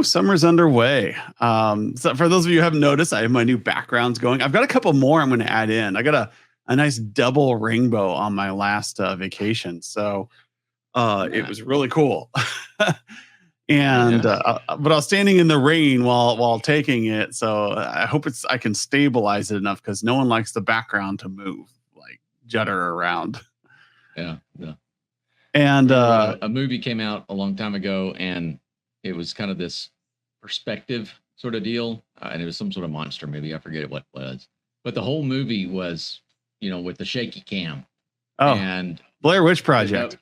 Summer's underway. So for those of you who haven't noticed, I have my new backgrounds going. I've got a couple more I'm going to add in. I got a nice double rainbow on my last vacation. So it Yeah. was really cool. Yeah. But I was standing in the rain while taking it. So I hope I can stabilize it enough because no one likes the background to move, like judder around. Yeah. Yeah. And Remember a movie came out a long time ago, and it was kind of this perspective sort of deal, and it was some sort of monster movie. I forget what it was, but the whole movie was, with the shaky cam, oh, and Blair Witch that, Project.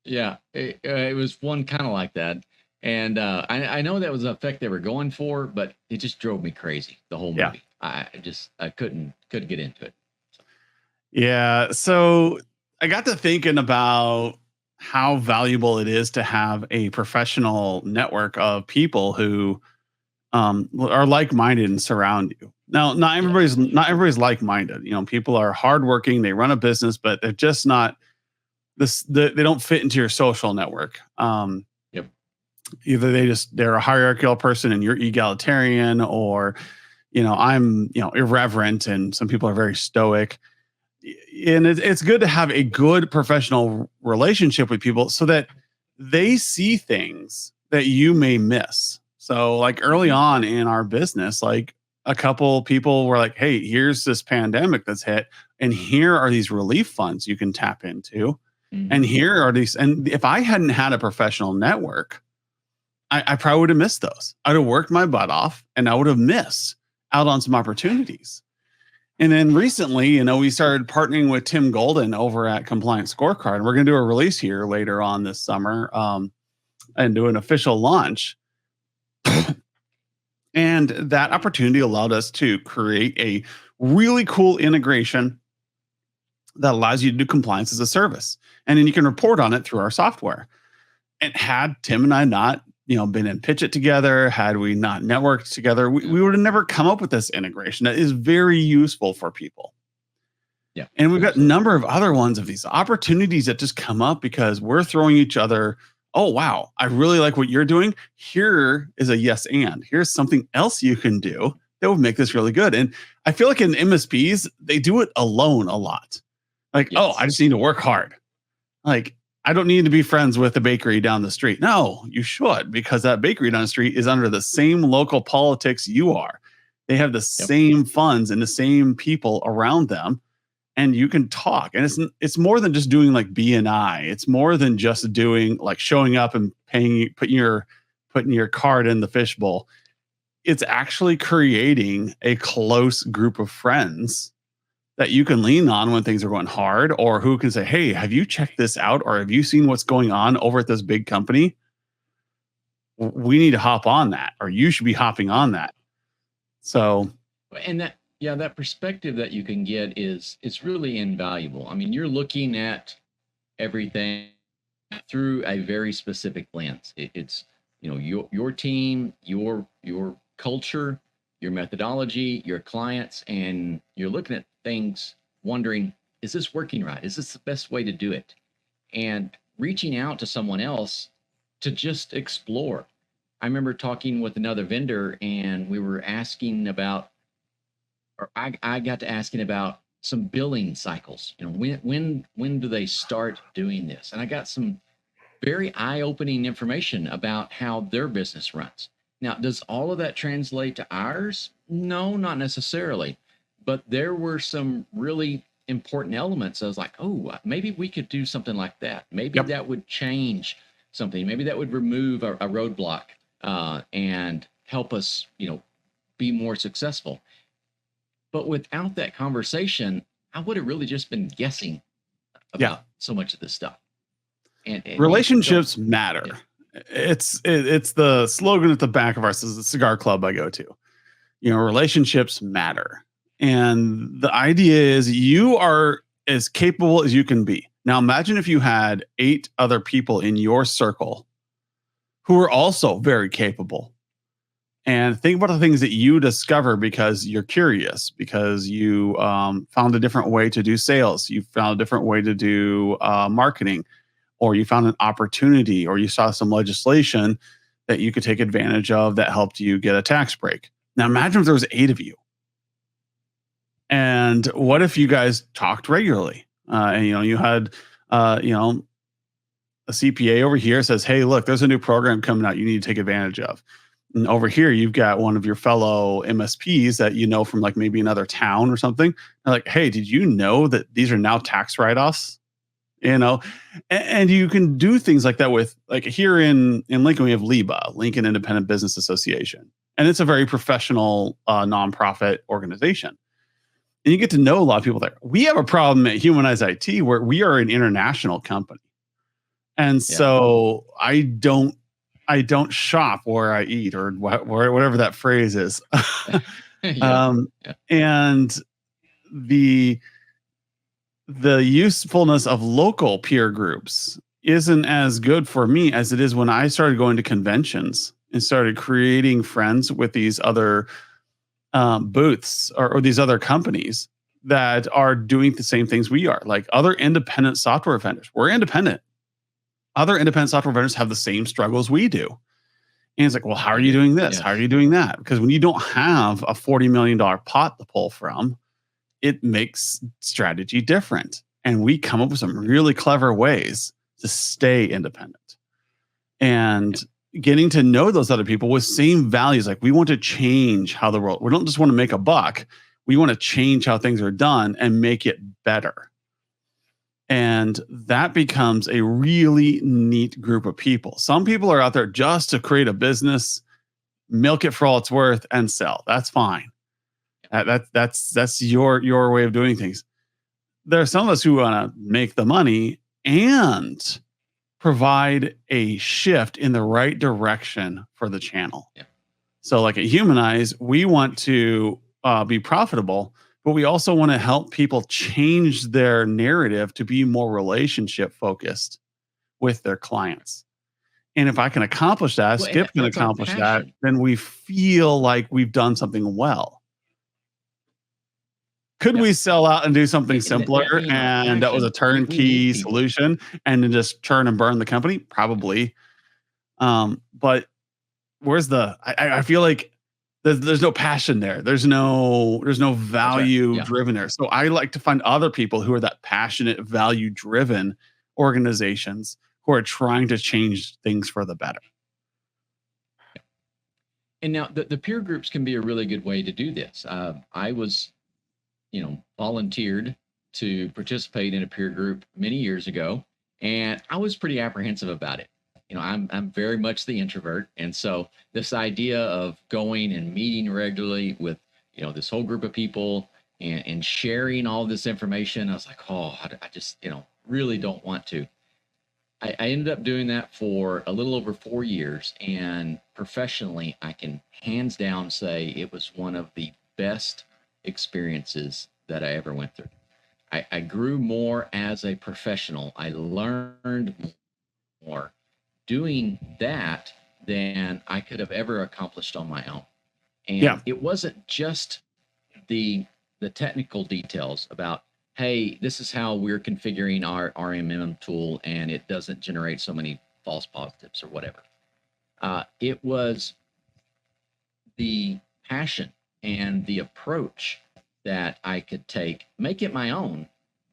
it was one kind of like that. And I know that was the effect they were going for, but it just drove me crazy. The whole Yeah. movie, I couldn't get into it. Yeah. So I got to thinking about how valuable it is to have a professional network of people who are like-minded and surround you. Now, not everybody's like-minded. People are hardworking, they run a business, but they're just not they don't fit into your social network. Yep. Either they're a hierarchical person and you're egalitarian, or I'm irreverent and some people are very stoic. And it's good to have a good professional relationship with people so that they see things that you may miss. So like early on in our business, like a couple people were like, hey, here's this pandemic that's hit, and here are these relief funds you can tap into. And here are these. And if I hadn't had a professional network, I probably would have missed those. I'd have worked my butt off and I would have missed out on some opportunities. And then recently, we started partnering with Tim Golden over at Compliance Scorecard. We're going to do a release here later on this summer and do an official launch. And that opportunity allowed us to create a really cool integration that allows you to do compliance as a service. And then you can report on it through our software. And had Tim and I not been in Pitch It together, had we not networked together, we would have never come up with this integration that is very useful for people. Yeah. And we've got a number of other ones of these opportunities that just come up because we're throwing each other, oh, wow, I really like what you're doing. Here is a yes and. Here's something else you can do that would make this really good. And I feel like in MSPs, they do it alone a lot. Like, Yes. oh, I just need to work hard. Like, I don't need to be friends with the bakery down the street. No, you should, because that bakery down the street is under the same local politics you are. They have the same funds and the same people around them, and you can talk. And it's more than just doing like BNI. It's more than just doing like showing up and putting your card in the fishbowl. It's actually creating a close group of friends that you can lean on when things are going hard, or who can say, hey, have you checked this out? Or have you seen what's going on over at this big company? We need to hop on that, or you should be hopping on that. So, and that perspective that you can get is really invaluable. I mean, you're looking at everything through a very specific lens. It's your team, your culture, your methodology, your clients, and you're looking at things wondering, is this working right? Is this the best way to do it? And reaching out to someone else to just explore. I remember talking with another vendor, and we were asking about, or I got to asking about some billing cycles. When do they start doing this? And I got some very eye-opening information about how their business runs. Now, does all of that translate to ours? No, not necessarily. But there were some really important elements. I was like, oh, maybe we could do something like that. Maybe that would change something. Maybe that would remove a roadblock and help us, be more successful. But without that conversation, I would have really just been guessing about so much of this stuff. And relationships matter. Yeah. It's the slogan at the back of our cigar club I go to. Relationships matter. And the idea is you are as capable as you can be. Now, imagine if you had 8 other people in your circle who are also very capable. And think about the things that you discover because you're curious, because you found a different way to do sales. You found a different way to do marketing, or you found an opportunity, or you saw some legislation that you could take advantage of that helped you get a tax break. Now imagine if there was 8 of you. And what if you guys talked regularly? And you had a CPA over here says, "Hey, look, there's a new program coming out you need to take advantage of." And over here, you've got one of your fellow MSPs that you know from like maybe another town or something. They're like, "Hey, did you know that these are now tax write-offs?" You know, and you can do things like that with like here in Lincoln, we have LIBA, Lincoln Independent Business Association, and it's a very professional nonprofit organization. And you get to know a lot of people there. We have a problem at Humanize IT where we are an international company. And Yeah. so I don't shop where I eat or whatever that phrase is. Yeah. um, Yeah. and the usefulness of local peer groups isn't as good for me as it is when I started going to conventions and started creating friends with these other booths or these other companies that are doing the same things we are, like other independent software vendors. We're independent. Other independent software vendors have the same struggles we do. And it's like, well, how are They you do. doing this? How are Yes. you doing that? Because when you don't have a $40 million pot to pull from, it makes strategy different. And we come up with some really clever ways to stay independent. And getting to know those other people with same values, like we want to change how the world, we don't just want to make a buck. We want to change how things are done and make it better. And that becomes a really neat group of people. Some people are out there just to create a business, milk it for all it's worth, and sell. That's fine. That's your way of doing things. There are some of us who want to make the money and provide a shift in the right direction for the channel. Yeah. So, like at Humanize, we want to be profitable, but we also want to help people change their narrative to be more relationship focused with their clients. And if I can accomplish that, Well, and Skip can that's our accomplish that, passion. then we feel like we've done something well. Could Yeah. we sell out and do something And that simpler being our and that was a passion, we need turnkey people. solution and then just turn and burn the company? Probably. But where's I feel like there's no passion there. There's no That's right. value Yeah. driven there. So I like to find other people who are that passionate, value driven organizations who are trying to change things for the better. And now the peer groups can be a really good way to do this. I was, volunteered to participate in a peer group many years ago, and I was pretty apprehensive about it. I'm very much the introvert, and so this idea of going and meeting regularly with this whole group of people and sharing all this information, I was like, oh, I just really don't want to. I ended up doing that for a little over 4 years, and professionally, I can hands down say it was one of the best experiences that I ever went through. I grew more as a professional. I learned more doing that than I could have ever accomplished on my own. Yeah. And it wasn't just the technical details about, hey, this is how we're configuring our RMM tool and it doesn't generate so many false positives or whatever. It was the passion and the approach that I could take, make it my own,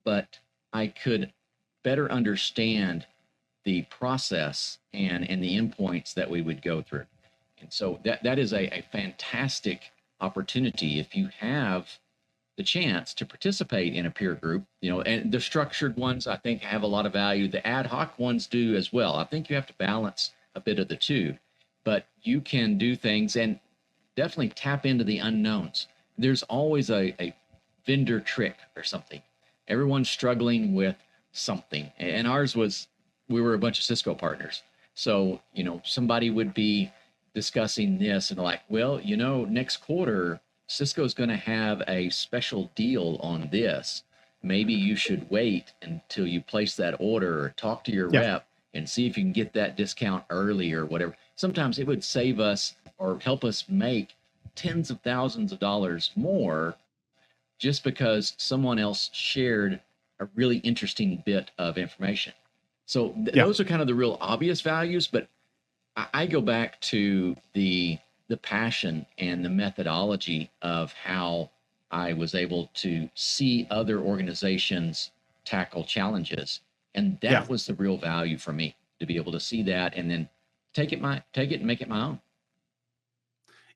but I could better understand the process and the endpoints that we would go through. And so that is a fantastic opportunity if you have the chance to participate in a peer group, and the structured ones I think have a lot of value. The ad hoc ones do as well. I think you have to balance a bit of the two, but you can do things and definitely tap into the unknowns. There's always a vendor trick or something. Everyone's struggling with something. And ours was, we were a bunch of Cisco partners. So, somebody would be discussing this and like, well, next quarter, Cisco's going to have a special deal on this. Maybe you should wait until you place that order or talk to your Yeah. rep and see if you can get that discount early or whatever. Sometimes it would save us or help us make tens of thousands of dollars more just because someone else shared a really interesting bit of information. So Yeah. those are kind of the real obvious values, but I go back to the passion and the methodology of how I was able to see other organizations tackle challenges, and Yeah. that was the real value for me, to be able to see that and then take it and make it my own.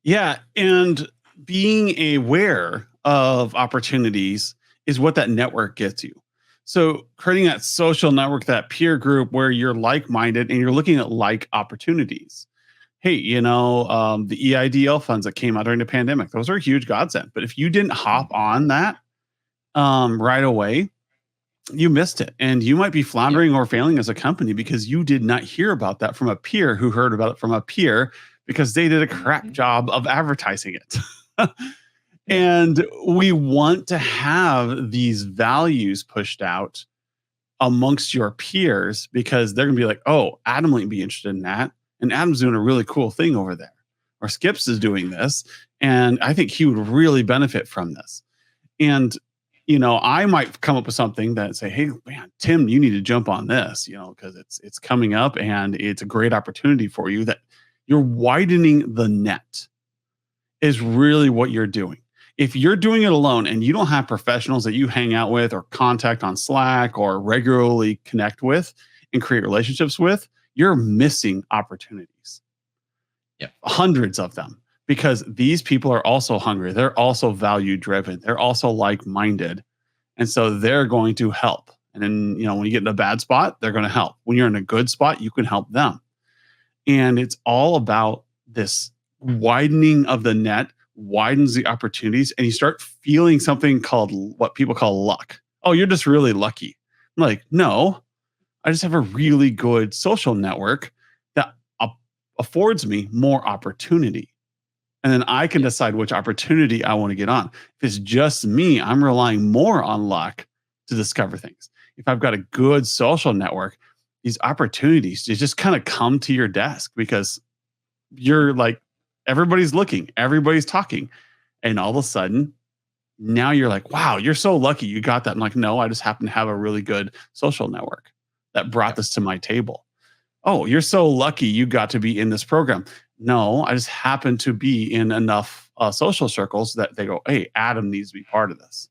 Yeah. And being aware of opportunities is what that network gets you. So creating that social network, that peer group where you're like-minded and you're looking at like opportunities. Hey, the EIDL funds that came out during the pandemic, those are a huge godsend. But if you didn't hop Mhm. on that right away, you missed it. And you might be Yep. floundering or failing as a company because you did not hear about that from a peer who heard about it from a peer because they did a crap Mhm. job of advertising it. Yeah. And we want to have these values pushed out amongst your peers because they're going to be like, oh, Adam might be interested in that. And Adam's doing a really cool thing over there. Or Skips is doing this. And I think he would really benefit from this. And, I might come up with something that say, hey, man, Tim, you need to jump on this, because it's coming up and it's a great opportunity for you that you're widening the net is really what you're doing. If you're doing it alone and you don't have professionals that you hang out with or contact on Slack or regularly connect with and create relationships with, you're missing opportunities, Yep. hundreds of them, because these people are also hungry. They're also value driven. They're also like minded. And so they're going to help. And then, when you get in a bad spot, they're going to help. When you're in a good spot, you can help them. And it's all about this widening of the net, widens the opportunities, and you start feeling something called what people call luck. Oh, you're just really lucky. I'm like, no, I just have a really good social network that affords me more opportunity. And then I can Yeah. decide which opportunity I want to get on. If it's just me, I'm relying more on luck to discover things. If I've got a good social network, these opportunities they just kind of come to your desk because you're like, everybody's looking, everybody's talking. And all of a sudden, now you're like, wow, you're so lucky you got that. I'm like, no, I just happen to have a really good social network that brought Yep. this to my table. Oh, you're so lucky you got to be in this program. No, I just happen to be in enough social circles that they go, hey, Adam needs to be part of this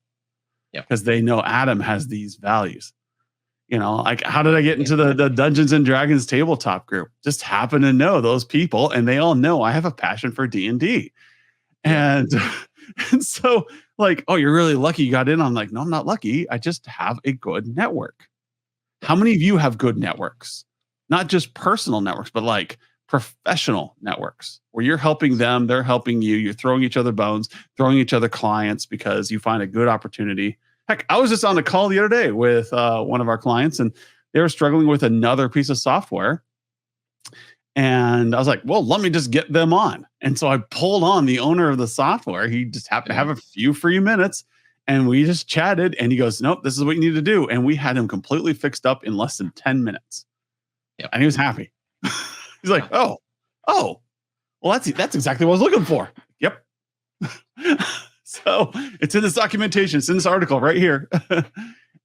Yep. because they know Adam has these values. Like how did I get And into the Dungeons and Dragons tabletop group? Just happen to know those people, and they all know I have a passion for D&D. yep. And and so like, oh, you're really lucky you got in. I'm like, no, I'm not lucky. I just have a good network. Yep. How many of you have good networks? Not just personal networks, but like professional networks where you're helping them, they're helping you, you're throwing each other bones, throwing each other clients because you find a good opportunity. Heck, I was just on a call the other day with one of our clients and they were struggling with another piece of software. And I was like, well, let me just get them on. And so I pulled on the owner of the software. He just happened to have Yeah. a few free minutes and we just chatted and he goes, nope, this is what you need to do. And we had him completely fixed up in less than 10 minutes. Yep. And he was happy. He's like, Yeah. oh, well, that's exactly what I was looking for. Yep. So it's in this documentation, it's in this article right here.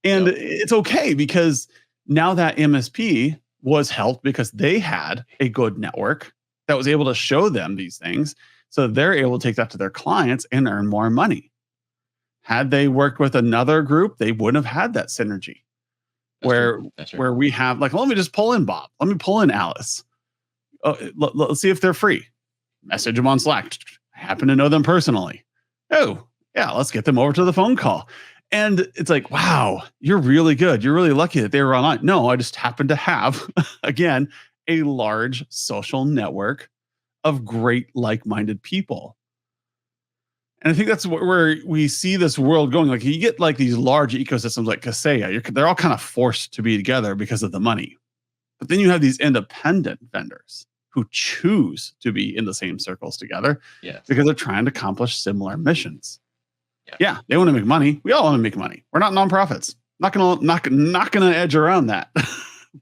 And Yep. it's okay because now that MSP was helped because they had a good network that was able to show them these things. So they're able to take that to their clients and earn more money. Had they worked with another group, they wouldn't have had that synergy That's true. where That's true. where we have like, let me just pull in Bob. Let me pull in Alice. Let's see if they're free. Message them on Slack. I happen to know them personally. Oh, yeah, let's get them over to the phone call. And it's like, wow, you're really good. You're really lucky that they were online. No, I just happen to have, again, a large social network of great like minded people. And I think that's where we see this world going. Like you get like these large ecosystems like Kaseya, they're all kind of forced to be together because of the money. But then you have these independent vendors who choose to be in the same circles together Yes. because they're trying to accomplish similar missions. Yeah. Yeah, they want to make money. We all want to make money. We're not nonprofits. Not gonna edge around that.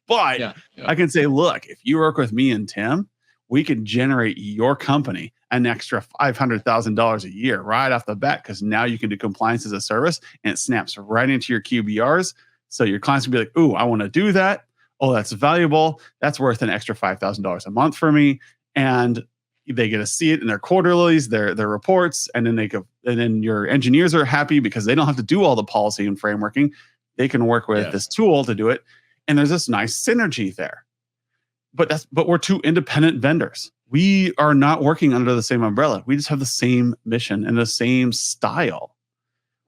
But Yeah. Yeah. I can say, look, if you work with me and Tim, we can generate your company an extra $500,000 a year right off the bat because now you can do compliance as a service and it snaps right into your QBRs. So your clients will be like, ooh, I want to do that. Oh, that's valuable. That's worth an extra $5,000 a month for me. And they get to see it in their quarterlies, their reports, and then and then your engineers are happy because they don't have to do all the policy and frameworking. They can work with Yes. this tool to do it. And there's this nice synergy there. But we're two independent vendors. We are not working under the same umbrella. We just have the same mission and the same style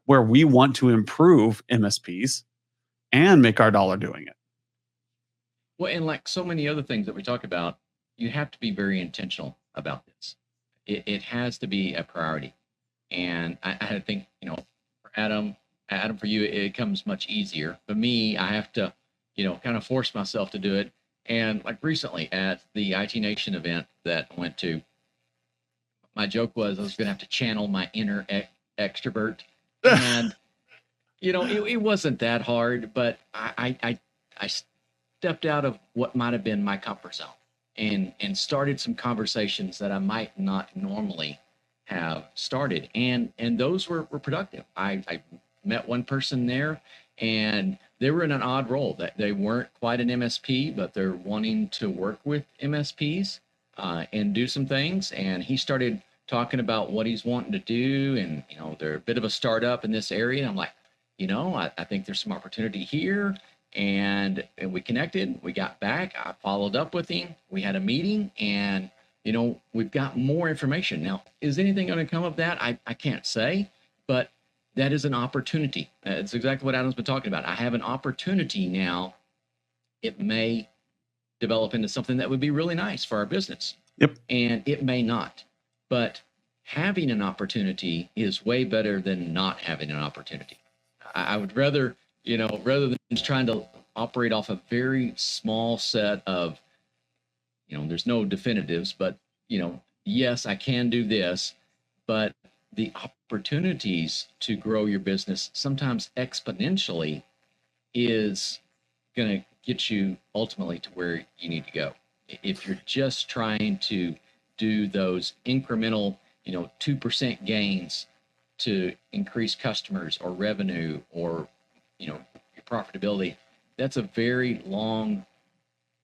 where we want to improve MSPs and make our dollar doing it. Well, and like so many other things that we talk about, you have to be very intentional about this. It has to be a priority. And I think, for Adam, for you, it comes much easier. For me, I have to, kind of force myself to do it. And like recently at the IT Nation event that I went to, my joke was I was going to have to channel my inner extrovert. And, it wasn't that hard, but I stepped out of what might have been my comfort zone and started some conversations that I might not normally have started. And those were productive. I met one person there, and they were in an odd role that they weren't quite an MSP, but they're wanting to work with MSPs and do some things. And he started talking about what he's wanting to do. And, they're a bit of a startup in this area. And I'm like, I think there's some opportunity here. And we connected, we got back, I followed up with him, we had a meeting, and, we've got more information. Now, is anything going to come of that? I can't say, but that is an opportunity. It's exactly what Adam's been talking about. I have an opportunity now. It may develop into something that would be really nice for our business. Yep. And it may not. But having an opportunity is way better than not having an opportunity. I would rather, rather than just trying to operate off a very small set of, there's no definitives, but, yes, I can do this, but the opportunities to grow your business sometimes exponentially is going to get you ultimately to where you need to go. If you're just trying to do those incremental, 2% gains to increase customers or revenue or, your profitability, that's a very long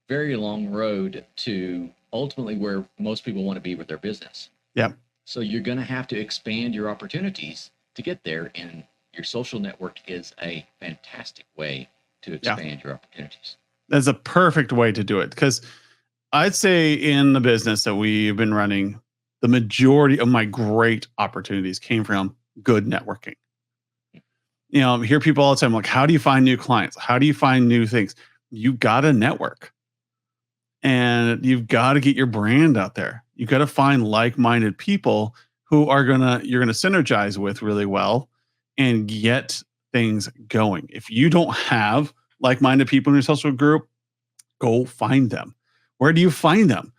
road to ultimately where most people want to be with their business. Yeah. So you're going to have to expand your opportunities to get there. And your social network is a fantastic way to expand your opportunities. That's a perfect way to do it, because I'd say in the business that we've been running, the majority of my great opportunities came from good networking. I hear people all the time, like, how do you find new clients? How do you find new things? You got to network. And you've got to get your brand out there. You got to find like-minded people who you're going to synergize with really well and get things going. If you don't have like-minded people in your social group, go find them. Where do you find them?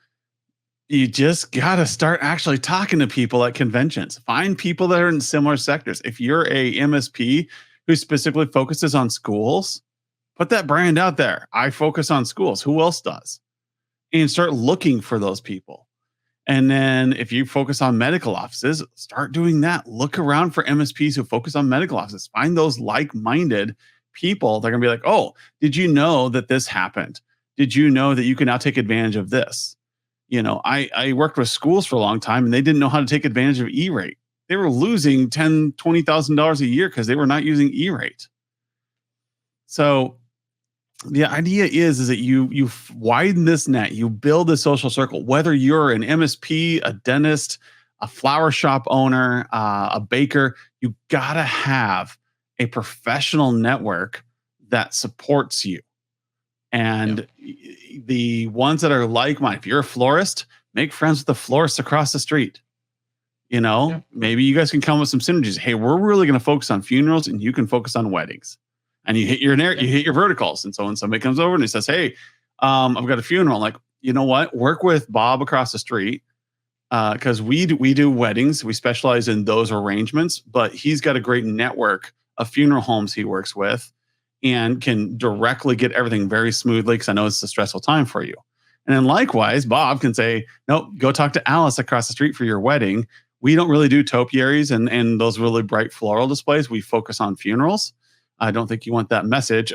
You just got to start actually talking to people at conventions. Find people that are in similar sectors. If you're a MSP who specifically focuses on schools, put that brand out there. I focus on schools. Who else does? And start looking for those people. And then if you focus on medical offices, start doing that. Look around for MSPs who focus on medical offices. Find those like-minded people. They're going to be like, oh, did you know that this happened? Did you know that you can now take advantage of this? I worked with schools for a long time, and they didn't know how to take advantage of E-rate. They were losing $10,000, $20,000 a year because they were not using E-rate. So the idea is that you widen this net, you build a social circle, whether you're an MSP, a dentist, a flower shop owner, a baker, you got to have a professional network that supports you. And the ones that are like-minded, if you're a florist, make friends with the florists across the street. Maybe you guys can come with some synergies. Hey, we're really going to focus on funerals, and you can focus on weddings. And you hit your verticals. And so when somebody comes over and he says, hey, I've got a funeral, I'm like, you know what? Work with Bob across the street. Because we do weddings. We specialize in those arrangements, but he's got a great network of funeral homes he works with and can directly get everything very smoothly, because I know it's a stressful time for you. And then likewise, Bob can say, nope, go talk to Alice across the street for your wedding. We don't really do topiaries and those really bright floral displays. We focus on funerals. I don't think you want that message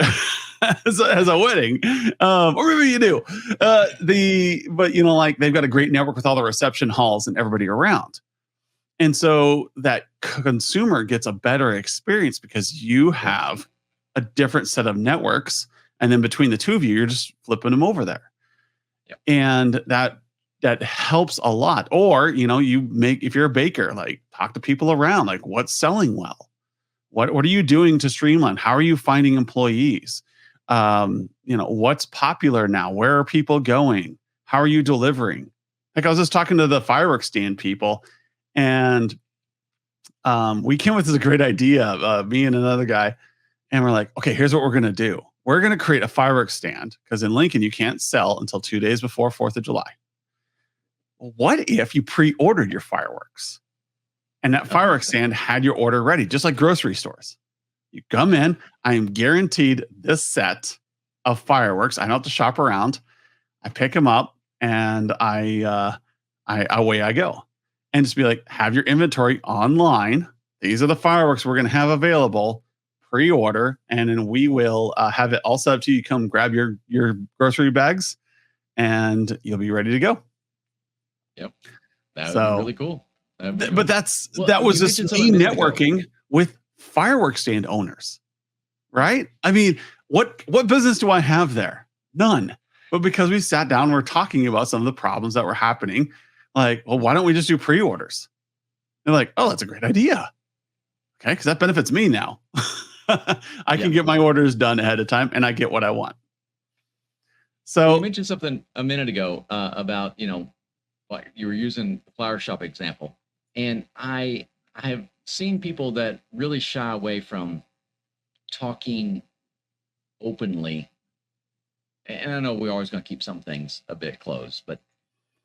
as a wedding, or maybe you do. But like they've got a great network with all the reception halls and everybody around, and so that consumer gets a better experience because you have a different set of networks, and then between the two of you, you're just flipping them over there, and that helps a lot. Or if you're a baker, like talk to people around, like what's selling well. What are you doing to streamline? How are you finding employees? What's popular now? Where are people going? How are you delivering? Like I was just talking to the fireworks stand people, and we came with this great idea, me and another guy, and we're like, okay, here's what we're gonna do. We're gonna create a fireworks stand because in Lincoln you can't sell until 2 days before 4th of July. Well, what if you pre-ordered your fireworks? And that fireworks stand had your order ready, just like grocery stores. You come in, I am guaranteed this set of fireworks. I don't have to shop around. I pick them up and away I go. And just be like, have your inventory online. These are the fireworks we're going to have available. Pre-order, and then we will have it all set up to you. Come grab your grocery bags, and you'll be ready to go. Yep, that would be really cool. But that was just me networking with fireworks stand owners, right? I mean, what business do I have there? None. But because we sat down, we're talking about some of the problems that were happening. Like, well, why don't we just do pre-orders? They're like, oh, that's a great idea. Okay, because that benefits me now. I can get my orders done ahead of time, and I get what I want. So you mentioned something a minute ago about like you were using the flower shop example. And I have seen people that really shy away from talking openly. And I know we're always going to keep some things a bit closed, but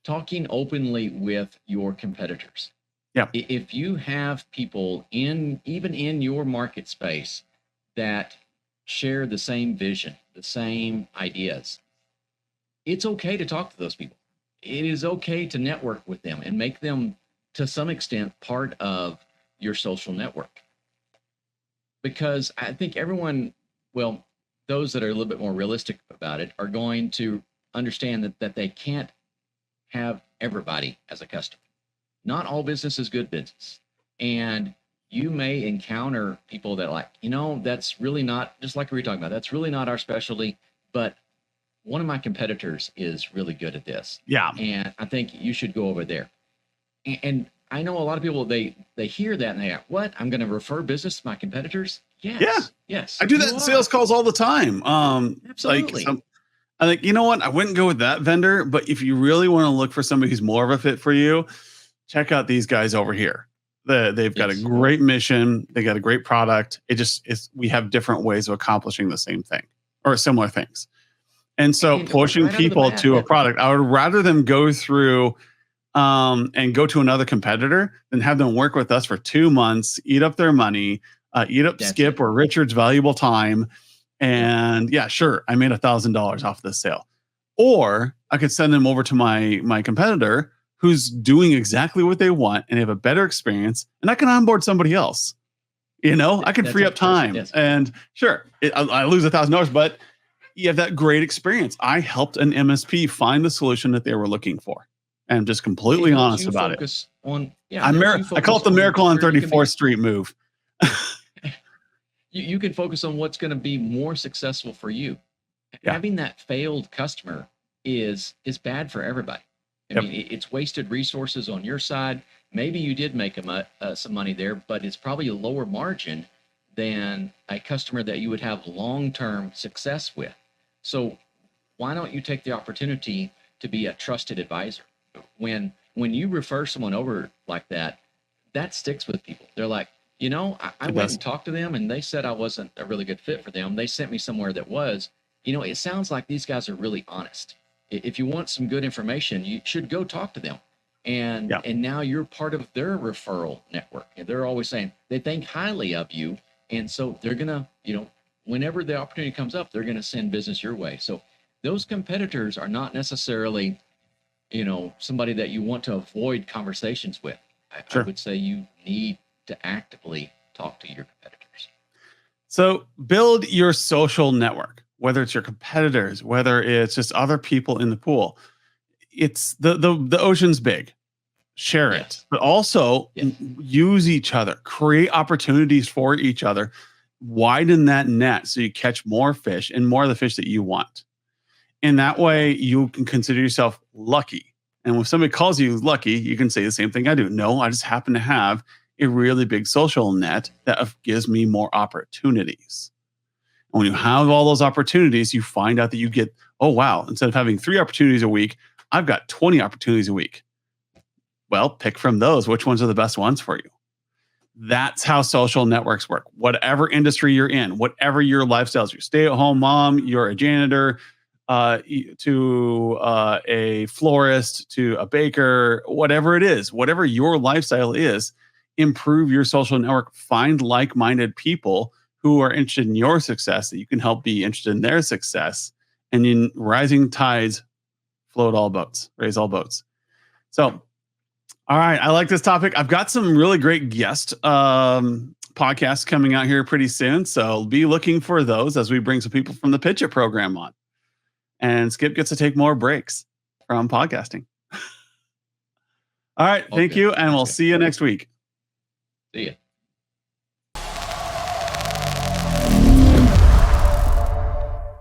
talking openly with your competitors. Yeah. If you have people even in your market space that share the same vision, the same ideas, it's okay to talk to those people. It is okay to network with them and make them, to some extent, part of your social network. Because I think everyone, well, those that are a little bit more realistic about it are going to understand that they can't have everybody as a customer. Not all business is good business. And you may encounter people that like, that's really not, just like we were talking about, that's really not our specialty, but one of my competitors is really good at this. Yeah. And I think you should go over there. And I know a lot of people, they hear that and they go, what? I'm going to refer business to my competitors? Yes. Yeah. Yes. I do that in sales calls all the time. Absolutely. I think, you know what? I wouldn't go with that vendor, but if you really want to look for somebody who's more of a fit for you, check out these guys over here. They've got a great mission. They got a great product. We have different ways of accomplishing the same thing or similar things. And so pushing people to a product, I would rather them go through and go to another competitor than have them work with us for 2 months, eat up their money, eat up Skip or Richard's valuable time. And yeah, sure, I made $1,000 off this sale. Or I could send them over to my competitor who's doing exactly what they want and have a better experience, and I can onboard somebody else. I can free up time. Yes. And sure, I lose $1,000, but you have that great experience. I helped an MSP find the solution that they were looking for. And I'm just completely honest about it. I call it the Miracle on 34th Street move. You can focus on what's going to be more successful for you. Yeah. Having that failed customer is bad for everybody. I mean, it's wasted resources on your side. Maybe you did make some money there, but it's probably a lower margin than a customer that you would have long-term success with. So why don't you take the opportunity to be a trusted advisor? When you refer someone over like that, that sticks with people. They're like, I went and talked to them and they said I wasn't a really good fit for them. They sent me somewhere that was. It sounds like these guys are really honest. If you want some good information, you should go talk to them. And now you're part of their referral network. And they're always saying they think highly of you. And so they're going to, whenever the opportunity comes up, they're going to send business your way. So those competitors are not necessarily, somebody that you want to avoid conversations with. I would say you need to actively talk to your competitors. So build your social network, whether it's your competitors, whether it's just other people in the pool. It's the ocean's big. Share it, Yes. but also Yes. use each other, create opportunities for each other, widen that net so you catch more fish and more of the fish that you want. In that way, you can consider yourself lucky. And when somebody calls you lucky, you can say the same thing I do. No, I just happen to have a really big social net that gives me more opportunities. And when you have all those opportunities, you find out that you get, oh, wow, instead of having 3 opportunities a week, I've got 20 opportunities a week. Well, pick from those. Which ones are the best ones for you? That's how social networks work. Whatever industry you're in, whatever your lifestyle is, you're a stay-at-home mom, you're a janitor, to a florist, to a baker, whatever it is, whatever your lifestyle is, improve your social network. Find like-minded people who are interested in your success that you can help be interested in their success. And in rising tides, float all boats, raise all boats. So, all right, I like this topic. I've got some really great guest podcasts coming out here pretty soon. So be looking for those as we bring some people from the Pitch It program on. And Skip gets to take more breaks from podcasting. All right, thank you, and we'll see you next week. See ya.